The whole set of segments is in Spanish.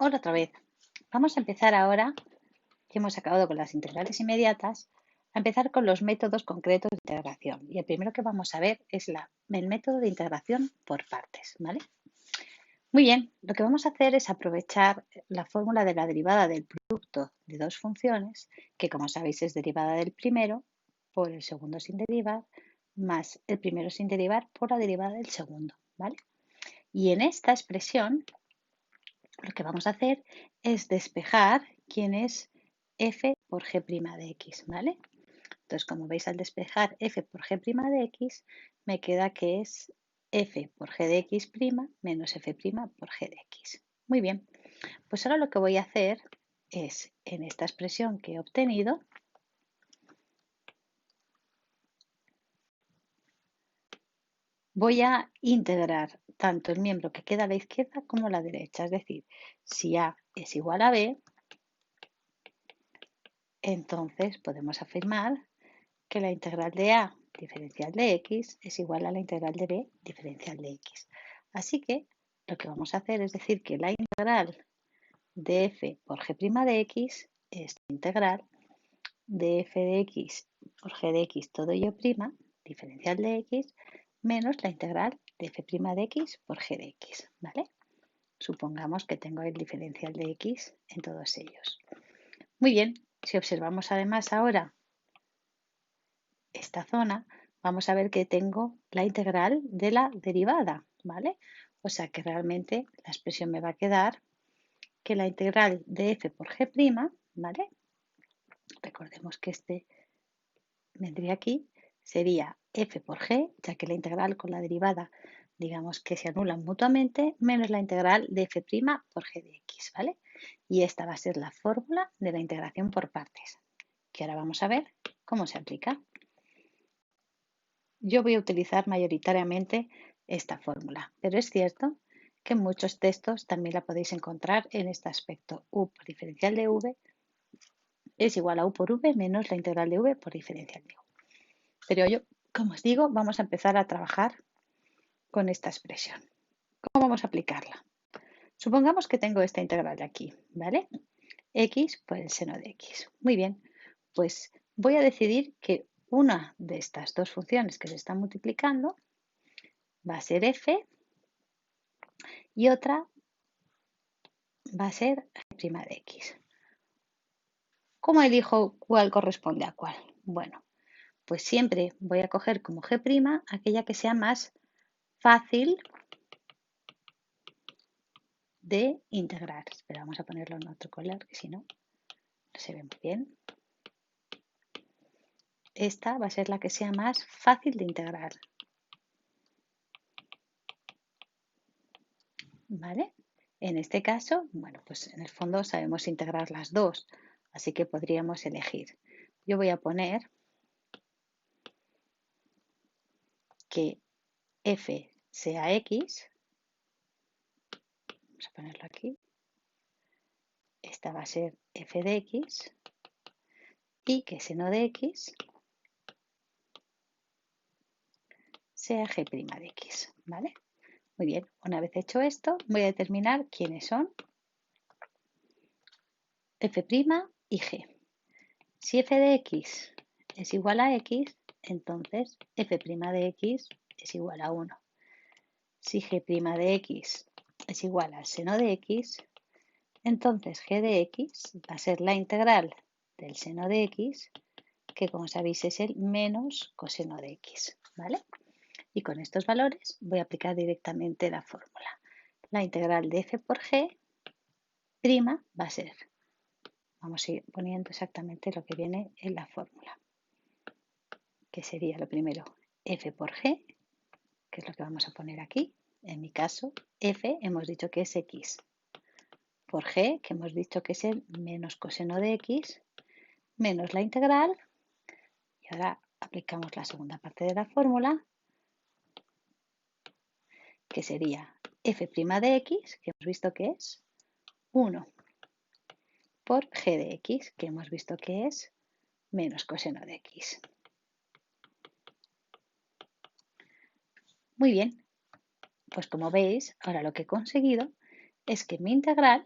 Hola otra vez. Vamos a empezar ahora, que hemos acabado con las integrales inmediatas, a empezar con los métodos concretos de integración. Y el primero que vamos a ver es el método de integración por partes, ¿vale? Muy bien, lo que vamos a hacer es aprovechar la fórmula de la derivada del producto de dos funciones, que como sabéis es derivada del primero por el segundo sin derivar, más el primero sin derivar por la derivada del segundo, ¿vale? Y en esta expresión lo que vamos a hacer es despejar quién es f por g' de x, ¿vale? Entonces, como veis, al despejar f por g' de x, me queda que es f por g de x' menos f' por g de x. Muy bien, pues ahora lo que voy a hacer es, en esta expresión que he obtenido, voy a integrar tanto el miembro que queda a la izquierda como a la derecha. Es decir, si a es igual a b, entonces podemos afirmar que la integral de a diferencial de x es igual a la integral de b diferencial de x. Así que lo que vamos a hacer es decir que la integral de f por g' de x es la integral de f de x por g de x todo ello prima, diferencial de x, menos la integral de f' de x por g de x, ¿vale? Supongamos que tengo el diferencial de x en todos ellos. Muy bien, si observamos además ahora esta zona, vamos a ver que tengo la integral de la derivada, ¿vale? O sea que realmente la expresión me va a quedar que la integral de f por g', ¿vale? Recordemos que este vendría aquí, sería f por g, ya que la integral con la derivada, digamos que se anulan mutuamente, menos la integral de f' por g de x, ¿vale? Y esta va a ser la fórmula de la integración por partes, que ahora vamos a ver cómo se aplica. Yo voy a utilizar mayoritariamente esta fórmula, pero es cierto que en muchos textos también la podéis encontrar en este aspecto. U por diferencial de v es igual a u por v menos la integral de v por diferencial de u. Pero yo, como os digo, vamos a empezar a trabajar con esta expresión. ¿Cómo vamos a aplicarla? Supongamos que tengo esta integral de aquí, ¿vale? X por el seno de x. Muy bien, pues voy a decidir que una de estas dos funciones que se están multiplicando va a ser f y otra va a ser g' de x. ¿Cómo elijo cuál corresponde a cuál? Bueno, pues siempre voy a coger como g' aquella que sea más fácil de integrar. Espera, vamos a ponerlo en otro color, que si no, no se ve muy bien. Esta va a ser la que sea más fácil de integrar. ¿Vale? En este caso, bueno, pues en el fondo sabemos integrar las dos, así que podríamos elegir. Yo voy a poner que f sea x, vamos a ponerlo aquí, esta va a ser f de x y que seno de x sea g' de x, ¿vale? Muy bien, una vez hecho esto, voy a determinar quiénes son f' y g. Si f de x es igual a x, entonces f' de x es igual a 1. Si g' de x es igual al seno de x, entonces g de x va a ser la integral del seno de x, que como sabéis es el menos coseno de x, ¿vale? Y con estos valores voy a aplicar directamente la fórmula. La integral de f por g' va a ser, vamos a ir poniendo exactamente lo que viene en la fórmula, que sería lo primero f por g, que es lo que vamos a poner aquí. En mi caso, f hemos dicho que es x por g, que hemos dicho que es el menos coseno de x, menos la integral. Y ahora aplicamos la segunda parte de la fórmula, que sería f' de x, que hemos visto que es 1 por g de x, que hemos visto que es menos coseno de x. Muy bien, pues como veis, ahora lo que he conseguido es que mi integral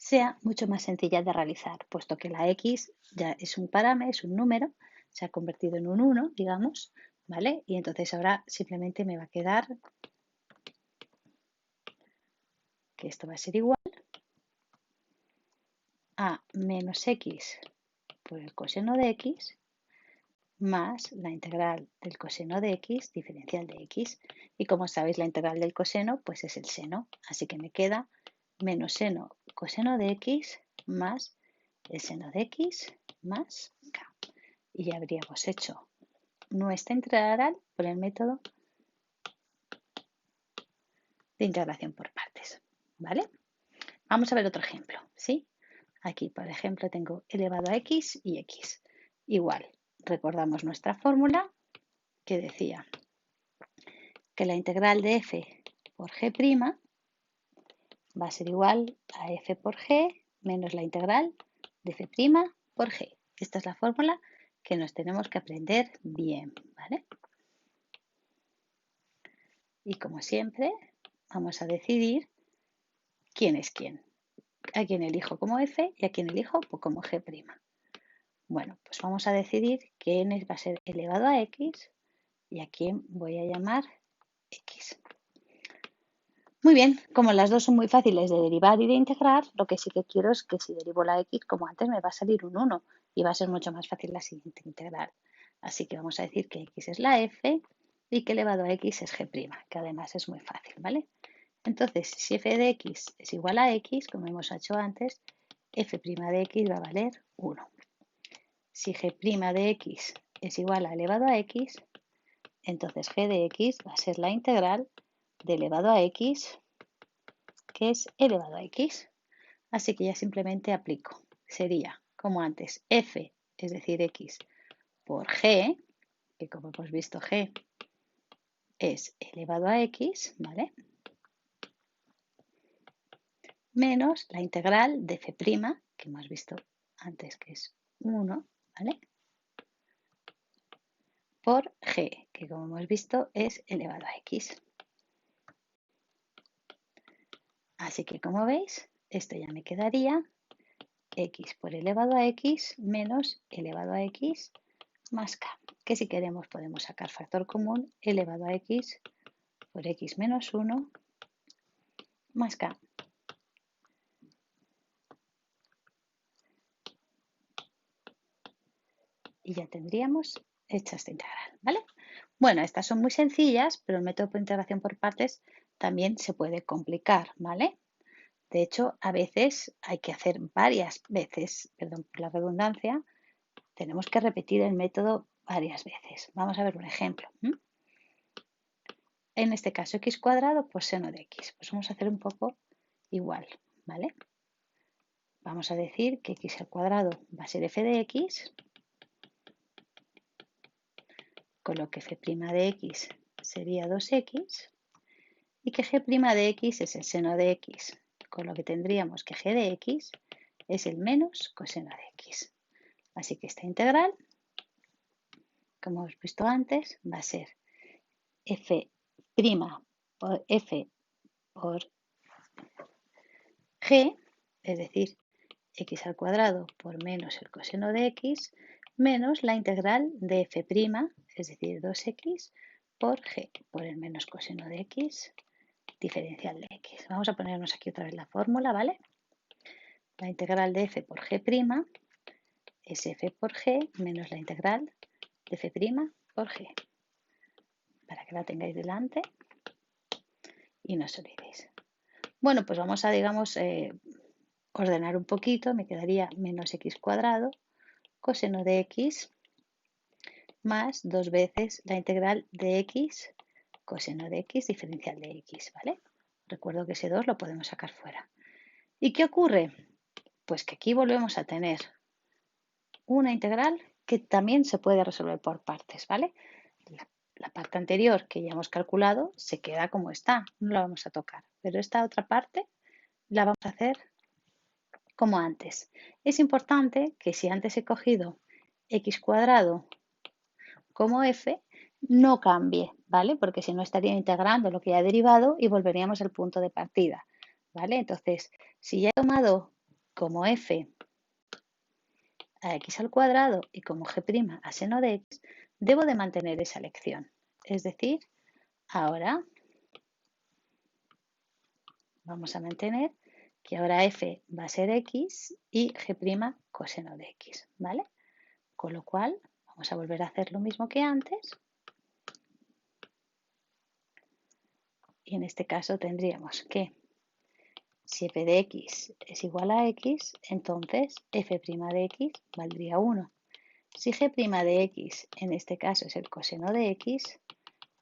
sea mucho más sencilla de realizar, puesto que la x ya es un parámetro, es un número, se ha convertido en un 1, digamos, ¿vale? Y entonces ahora simplemente me va a quedar que esto va a ser igual a menos x por el coseno de x más la integral del coseno de x diferencial de x. Y como sabéis, la integral del coseno pues es el seno, así que me queda menos seno coseno de x más el seno de x más k. Y ya habríamos hecho nuestra integral por el método de integración por partes, ¿vale? Vamos a ver otro ejemplo, ¿sí? Aquí, por ejemplo, tengo elevado a x y x. Igual, recordamos nuestra fórmula que decía que la integral de f por g' va a ser igual a f por g menos la integral de f' por g. Esta es la fórmula que nos tenemos que aprender bien, ¿vale? Y como siempre, vamos a decidir quién es quién. A quién elijo como f y a quién elijo como g'. Bueno, pues vamos a decidir quién va a ser elevado a x y a quién voy a llamar x. Muy bien, como las dos son muy fáciles de derivar y de integrar, lo que sí que quiero es que si derivo la x, como antes, me va a salir un 1 y va a ser mucho más fácil la siguiente integral. Así que vamos a decir que x es la f y que elevado a x es g', que además es muy fácil, ¿vale? Entonces, si f de x es igual a x, como hemos hecho antes, f' de x va a valer 1. Si g' de x es igual a elevado a x, entonces g de x va a ser la integral de elevado a x, que es elevado a x. Así que ya simplemente aplico. Sería, como antes, f, es decir, x, por g, que como hemos visto g es elevado a x, ¿vale? Menos la integral de f', que hemos visto antes que es 1, ¿vale? Por g, que como hemos visto es elevado a x. Así que como veis, esto ya me quedaría x por elevado a x menos elevado a x más k, que si queremos podemos sacar factor común elevado a x por x menos 1 más k. Y ya tendríamos hecha esta integral, ¿vale? Bueno, estas son muy sencillas, pero el método de integración por partes también se puede complicar, ¿vale? De hecho, a veces hay que hacer varias veces, perdón por la redundancia, tenemos que repetir el método varias veces. Vamos a ver un ejemplo. En este caso, x cuadrado por seno de x. Pues vamos a hacer un poco igual, ¿vale? Vamos a decir que x al cuadrado va a ser f de x, con lo que f' de x sería 2x, y que g' de x es el seno de x, con lo que tendríamos que g de x es el menos coseno de x. Así que esta integral, como hemos visto antes, va a ser f' por f por g, es decir, x al cuadrado por menos el coseno de x, menos la integral de f', es decir, 2x por g, por el menos coseno de x, diferencial de x. Vamos a ponernos aquí otra vez la fórmula, ¿vale? La integral de f por g' es f por g menos la integral de f' por g. Para que la tengáis delante y no os olvidéis. Bueno, pues vamos a, digamos, ordenar un poquito. Me quedaría menos x cuadrado coseno de x más 2 veces la integral de x coseno de x diferencial de x, ¿vale? Recuerdo que ese 2 lo podemos sacar fuera. ¿Y qué ocurre? Pues que aquí volvemos a tener una integral que también se puede resolver por partes, ¿vale? La parte anterior que ya hemos calculado se queda como está, no la vamos a tocar. Pero esta otra parte la vamos a hacer como antes. Es importante que si antes he cogido x cuadrado como f, no cambie, ¿vale? Porque si no estaría integrando lo que ya he derivado y volveríamos al punto de partida, ¿vale? Entonces, si ya he tomado como f a x al cuadrado y como g' a seno de x, debo de mantener esa elección. Es decir, ahora vamos a mantener que ahora f va a ser x y g' coseno de x, ¿vale? Con lo cual, vamos a volver a hacer lo mismo que antes. Y en este caso tendríamos que si f de x es igual a x, entonces f' de x valdría 1. Si g' de x en este caso es el coseno de x,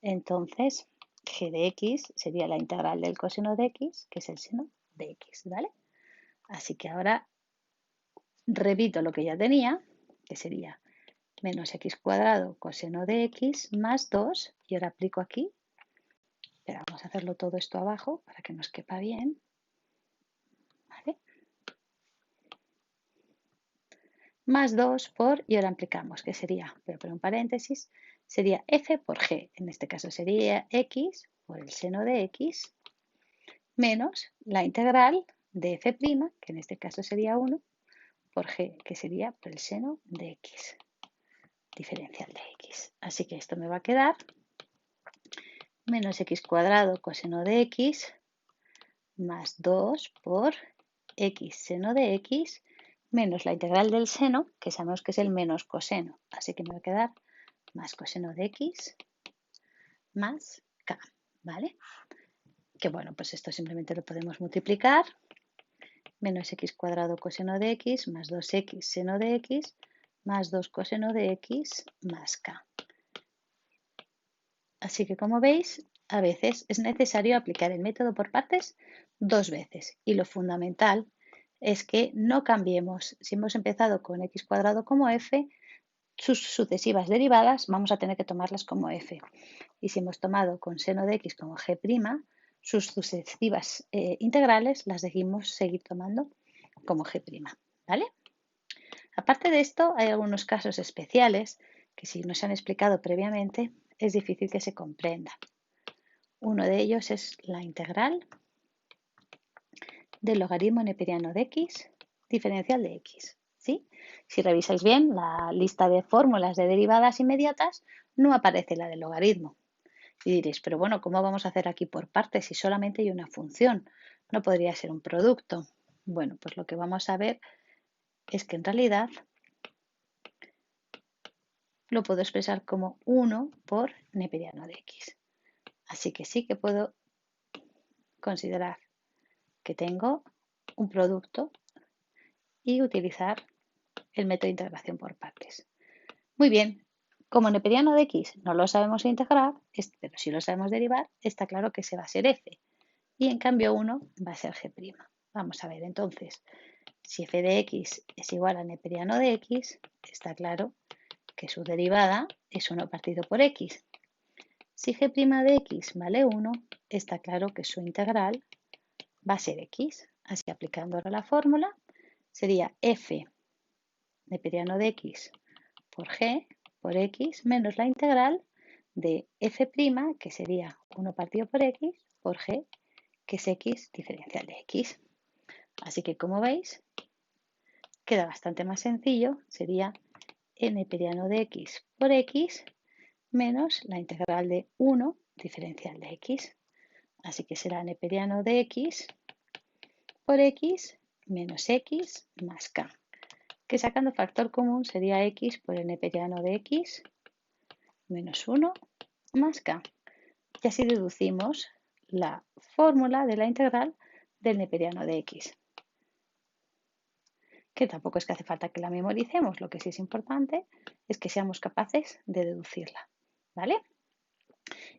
entonces g de x sería la integral del coseno de x, que es el seno de x, ¿vale? Así que ahora repito lo que ya tenía, que sería menos x cuadrado coseno de x más 2, y ahora aplico aquí, pero vamos a hacerlo todo esto abajo para que nos quepa bien, ¿vale? Más 2 por, y ahora aplicamos, que sería, pero por un paréntesis, sería f por g, en este caso sería x por el seno de x, menos la integral de f', que en este caso sería 1, por g, que sería por el seno de x, diferencial de x. Así que esto me va a quedar menos x cuadrado coseno de x más 2 por x seno de x menos la integral del seno, que sabemos que es el menos coseno. Así que me va a quedar más coseno de x más k, ¿vale? Que bueno, pues esto simplemente lo podemos multiplicar. Menos x cuadrado coseno de x más 2x seno de x más 2 coseno de x más k. Así que como veis, a veces es necesario aplicar el método por partes 2 veces. Y lo fundamental es que no cambiemos. Si hemos empezado con x cuadrado como f, sus sucesivas derivadas vamos a tener que tomarlas como f. Y si hemos tomado con seno de x como g', sus sucesivas integrales las debemos seguir tomando como g', ¿vale? Aparte de esto, hay algunos casos especiales que si no se han explicado previamente, es difícil que se comprenda. Uno de ellos es la integral del logaritmo neperiano de x diferencial de x. ¿Sí? Si revisáis bien la lista de fórmulas de derivadas inmediatas, no aparece la del logaritmo. Y diréis, pero bueno, ¿cómo vamos a hacer aquí por partes si solamente hay una función? ¿No podría ser un producto? Bueno, pues lo que vamos a ver es que en realidad lo puedo expresar como 1 por neperiano de x. Así que sí que puedo considerar que tengo un producto y utilizar el método de integración por partes. Muy bien, como neperiano de x no lo sabemos integrar, pero sí lo sabemos derivar, está claro que ese va a ser f. Y en cambio 1 va a ser g'. Vamos a ver entonces, si f de x es igual a neperiano de x, está claro que su derivada es 1 partido por x. Si g' de x vale 1, está claro que su integral va a ser x. Así aplicando ahora la fórmula, sería f neperiano de x por g por x menos la integral de f', que sería 1 partido por x, por g, que es x diferencial de x. Así que como veis, queda bastante más sencillo, sería neperiano de x por x menos la integral de 1 diferencial de x. Así que será neperiano de x por x menos x más k, que sacando factor común sería x por el neperiano de x menos 1 más k. Y así deducimos la fórmula de la integral del neperiano de x, que tampoco es que hace falta que la memoricemos, lo que sí es importante es que seamos capaces de deducirla, ¿vale?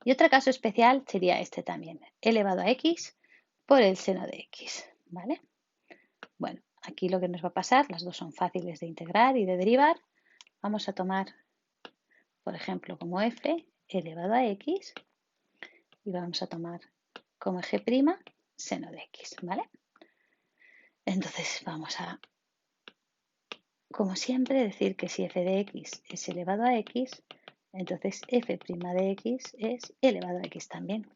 Y otro caso especial sería este también, elevado a x por el seno de x, ¿vale? Bueno, aquí lo que nos va a pasar, las dos son fáciles de integrar y de derivar. Vamos a tomar, por ejemplo, como f elevado a x y vamos a tomar como g' seno de x, ¿vale? Entonces vamos a, como siempre, decir que si f de x es elevado a x, entonces f' de x es elevado a x también.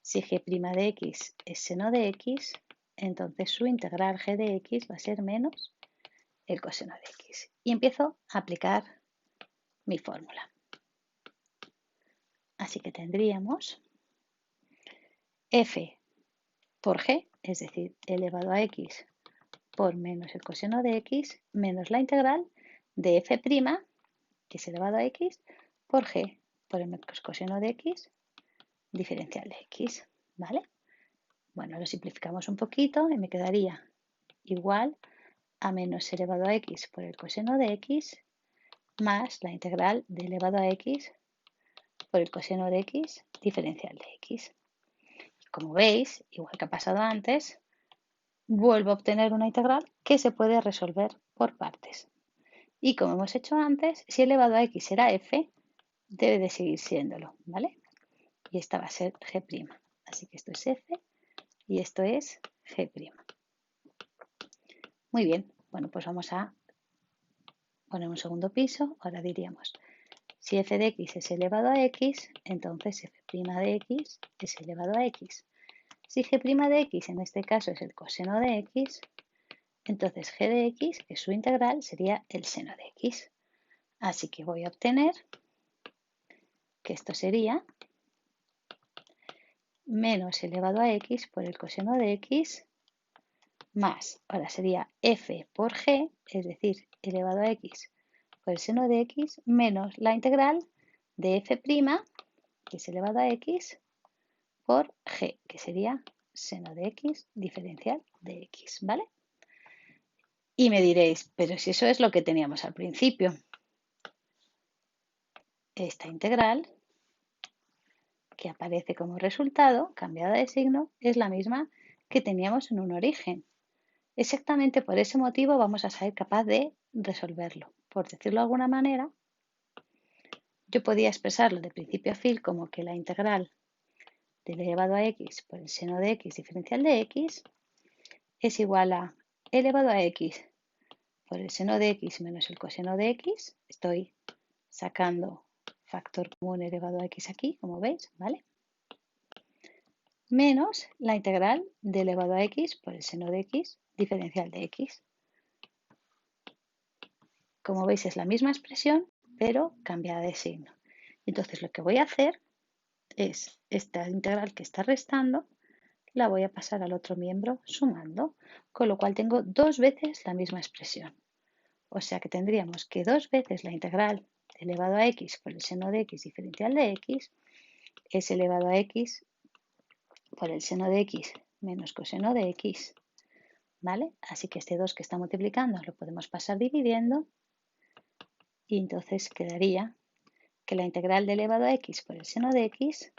Si g' de x es seno de x, entonces su integral g de x va a ser menos el coseno de x. Y empiezo a aplicar mi fórmula. Así que tendríamos f por g, es decir, elevado a x por menos el coseno de x, menos la integral de f', que es elevado a x, por g, por el menos coseno de x, diferencial de x, ¿vale? Bueno, lo simplificamos un poquito y me quedaría igual a menos elevado a x por el coseno de x más la integral de elevado a x por el coseno de x diferencial de x. Y como veis, igual que ha pasado antes, vuelvo a obtener una integral que se puede resolver por partes. Y como hemos hecho antes, si elevado a x era f, debe de seguir siéndolo, ¿vale? Y esta va a ser g'. Así que esto es f y esto es g'. Muy bien, bueno, pues vamos a poner un segundo piso. Ahora diríamos, si f de x es elevado a x, entonces f' de x es elevado a x. Si g' de x en este caso es el coseno de x, entonces g de x, que es su integral, sería el seno de x. Así que voy a obtener que esto sería menos elevado a x por el coseno de x más, ahora sería f por g, es decir, elevado a x por el seno de x, menos la integral de f', que es elevado a x, por g, que sería seno de x diferencial de x, ¿vale? Y me diréis, pero si eso es lo que teníamos al principio. Esta integral, que aparece como resultado, cambiada de signo, es la misma que teníamos en un origen. Exactamente por ese motivo vamos a ser capaz de resolverlo. Por decirlo de alguna manera, yo podía expresarlo de principio a fin como que la integral del elevado a x por el seno de x diferencial de x es igual a elevado a x por el seno de x menos el coseno de x. Estoy sacando factor común elevado a x aquí, como veis, ¿vale? Menos la integral de elevado a x por el seno de x diferencial de x. Como veis es la misma expresión, pero cambiada de signo. Entonces lo que voy a hacer es esta integral que está restando, la voy a pasar al otro miembro sumando, con lo cual tengo dos veces la misma expresión. O sea que tendríamos que dos veces la integral elevado a x por el seno de x diferencial de x es elevado a x por el seno de x menos coseno de x, ¿vale? Así que este 2 que está multiplicando lo podemos pasar dividiendo y entonces quedaría que la integral de elevado a x por el seno de x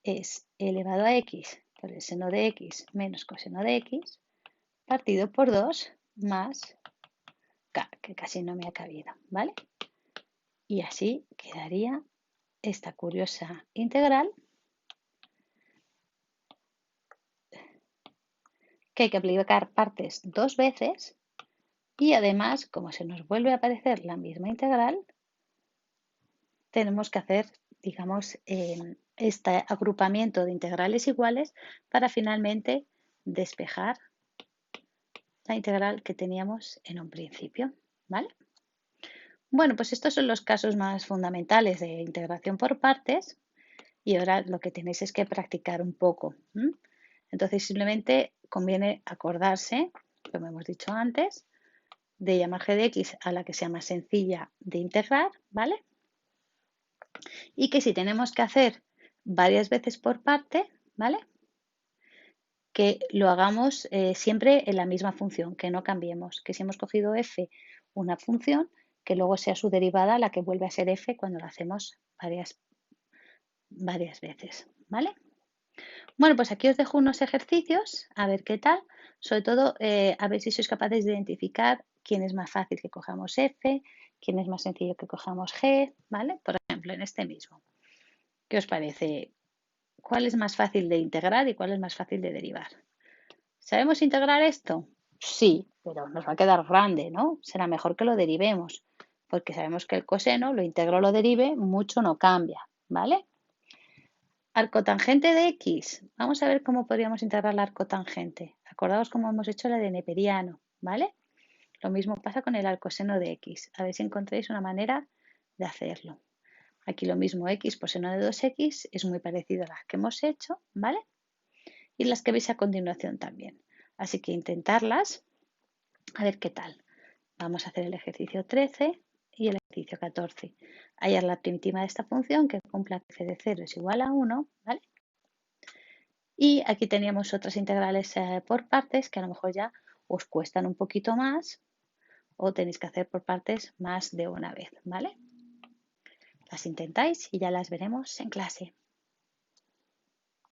es elevado a x por el seno de x menos coseno de x partido por 2 más k, que casi no me ha cabido, ¿vale? Y así quedaría esta curiosa integral que hay que aplicar partes dos veces y además, como se nos vuelve a aparecer la misma integral, tenemos que hacer, digamos, este agrupamiento de integrales iguales para finalmente despejar la integral que teníamos en un principio, ¿vale? Bueno, pues estos son los casos más fundamentales de integración por partes y ahora lo que tenéis es que practicar un poco. Entonces simplemente conviene acordarse, como hemos dicho antes, de llamar g de x a la que sea más sencilla de integrar, ¿vale? Y que si tenemos que hacer varias veces por parte, ¿vale? Que lo hagamos siempre en la misma función, que no cambiemos, que si hemos cogido f una función, que luego sea su derivada la que vuelve a ser f cuando lo hacemos varias veces, ¿vale? Bueno, pues aquí os dejo unos ejercicios, a ver qué tal, sobre todo a ver si sois capaces de identificar quién es más fácil que cojamos f, quién es más sencillo que cojamos g, ¿vale? Por ejemplo, en este mismo. ¿Qué os parece? ¿Cuál es más fácil de integrar y cuál es más fácil de derivar? ¿Sabemos integrar esto? Sí, pero nos va a quedar grande, ¿no? Será mejor que lo derivemos, porque sabemos que el coseno, lo integro o lo derive, mucho no cambia, ¿vale? Arcotangente de X. Vamos a ver cómo podríamos integrar la arcotangente. Acordaos cómo hemos hecho la de neperiano, ¿vale? Lo mismo pasa con el arcoseno de X. A ver si encontráis una manera de hacerlo. Aquí lo mismo, X por seno de 2X es muy parecido a las que hemos hecho, ¿vale? Y las que veis a continuación también. Así que intentarlas, a ver qué tal. Vamos a hacer el ejercicio 13 y el ejercicio 14. Hallar la primitiva de esta función que cumpla que f de 0 es igual a 1, ¿vale? Y aquí teníamos otras integrales por partes que a lo mejor ya os cuestan un poquito más o tenéis que hacer por partes más de una vez, ¿vale? Las intentáis y ya las veremos en clase.